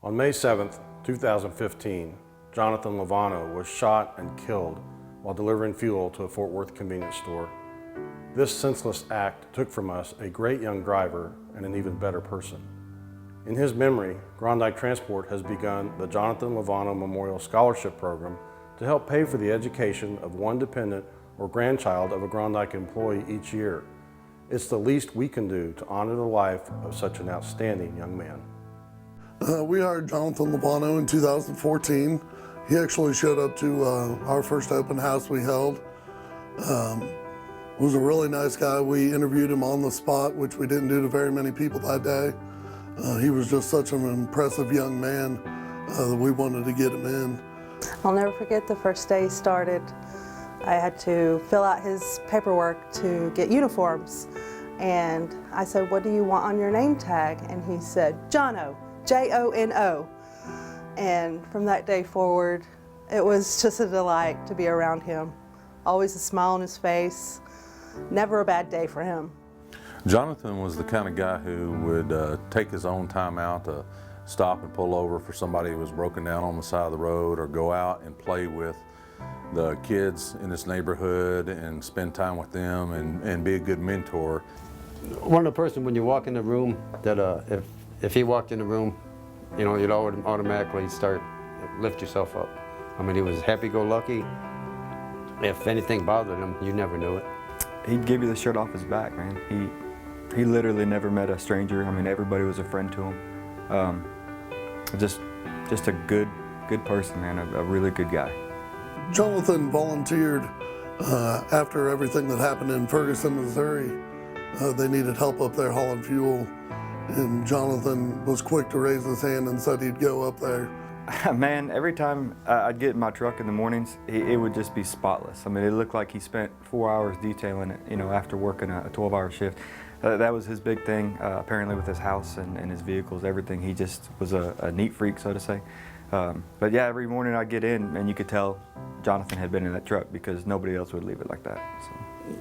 On May 7, 2015, Jonathan Luevano was shot and killed while delivering fuel to a Fort Worth convenience store. This senseless act took from us a great young driver and an even better person. In his memory, Groendyke Transport has begun the Jonathan Luevano Memorial Scholarship Program to help pay for the education of one dependent or grandchild of a Groendyke employee each year. It's the least we can do to honor the life of such an outstanding young man. We hired Jonathan Luevano in 2014. He actually showed up to our first open house we held. Was a really nice guy. We interviewed him on the spot, which we didn't do to very many people that day. He was just such an impressive young man that we wanted to get him in. I'll never forget the first day he started. I had to fill out his paperwork to get uniforms. And I said, "What do you want on your name tag?" And he said, "Jono, J-O-N-O." And from that day forward, it was just a delight to be around him. Always a smile on his face, never a bad day for him. Jonathan was the kind of guy who would take his own time out to stop and pull over for somebody who was broken down on the side of the road, or go out and play with the kids in his neighborhood and spend time with them and be a good mentor. One of the person when you walk in the room that if he walked in the room, you know, you'd automatically lift yourself up. I mean, he was happy-go-lucky. If anything bothered him, you never knew it. He'd give you the shirt off his back, man. He literally never met a stranger. I mean, everybody was a friend to him. Just a good person, man. A really good guy. Jonathan volunteered after everything that happened in Ferguson, Missouri. They needed help up there hauling fuel, and Jonathan was quick to raise his hand and said he'd go up there. Man, every time I'd get in my truck in the mornings, it would just be spotless. I mean, it looked like he spent 4 hours detailing it, you know, after working a 12-hour shift. That was his big thing, apparently, with his house and his vehicles, everything. He just was a neat freak, so to say. But yeah, every morning I'd get in, and you could tell Jonathan had been in that truck because nobody else would leave it like that. So.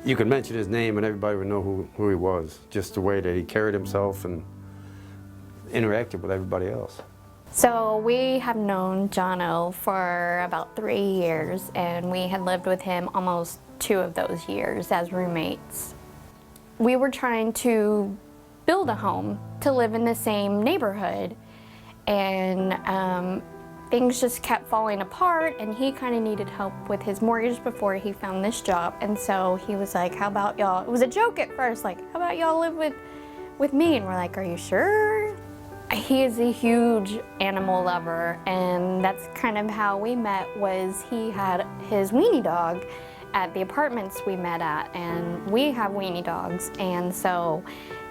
You could mention his name and everybody would know who he was, just the way that he carried himself and interacted with everybody else. So we have known Jono for about 3 years, and we had lived with him almost 2 of those years as roommates. We were trying to build a home to live in the same neighborhood, and things just kept falling apart, and he kind of needed help with his mortgage before he found this job. And so he was like, "How about y'all," it was a joke at first, like, "How about y'all live with me?" And we're like, "Are you sure?" He is a huge animal lover, and that's kind of how we met. Was he had his weenie dog at the apartments we met at, and we have weenie dogs, and so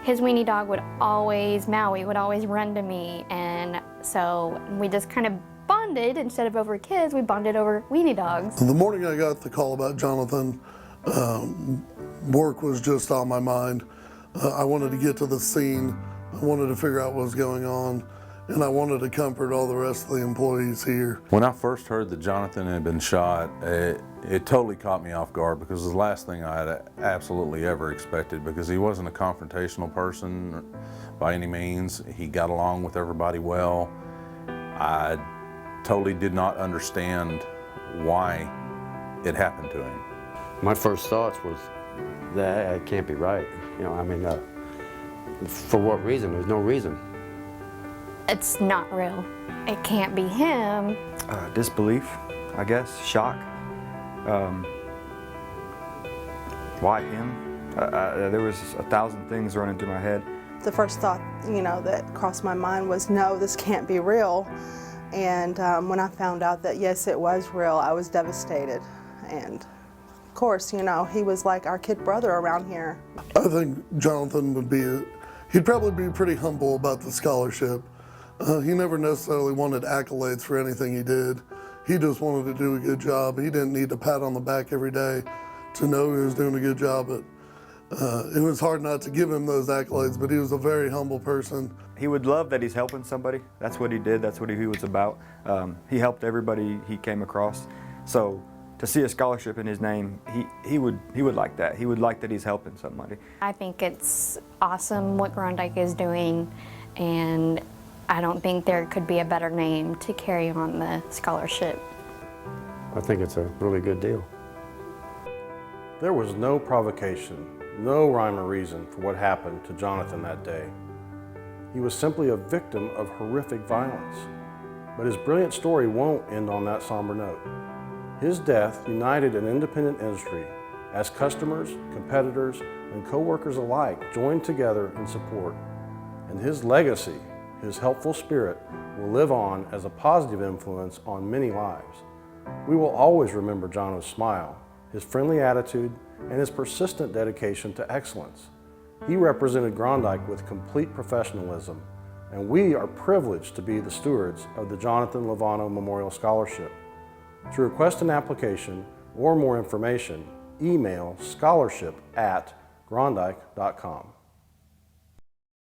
his weenie dog would always, Maui would always run to me, and so we just kind of bonded. Instead of over kids, we bonded over weenie dogs. The morning I got the call about Jonathan, work was just on my mind. I wanted to get to the scene. I wanted to figure out what was going on, and I wanted to comfort all the rest of the employees here. When I first heard that Jonathan had been shot, it totally caught me off guard, because it was the last thing I had absolutely ever expected, because he wasn't a confrontational person by any means. He got along with everybody well. I totally did not understand why it happened to him. My first thoughts was that it can't be right. You know, I mean, for what reason? There's no reason. It's not real. It can't be him. Disbelief, I guess, shock. Why him? There was 1,000 things running through my head. The first thought, you know, that crossed my mind was, no, this can't be real. And when I found out that, yes, it was real, I was devastated. And of course, you know, he was like our kid brother around here. I think Jonathan he'd probably be pretty humble about the scholarship. He never necessarily wanted accolades for anything he did. He just wanted to do a good job. He didn't need a pat on the back every day to know he was doing a good job. But it was hard not to give him those accolades, but he was a very humble person. He would love that he's helping somebody. That's what he did. That's what he was about. He helped everybody he came across. So to see a scholarship in his name, he would like that. He would like that he's helping somebody. I think it's awesome what Groendyke is doing, and I don't think there could be a better name to carry on the scholarship. I think it's a really good deal. There was no provocation, no rhyme or reason for what happened to Jonathan that day. He was simply a victim of horrific violence. But his brilliant story won't end on that somber note. His death united an independent industry as customers, competitors, and co-workers alike joined together in support. And his legacy, his helpful spirit, will live on as a positive influence on many lives. We will always remember Jono's smile, his friendly attitude, and his persistent dedication to excellence. He represented Groendyke with complete professionalism, and we are privileged to be the stewards of the Jonathan Luevano Memorial Scholarship. To request an application or more information, email scholarship@groendyke.com.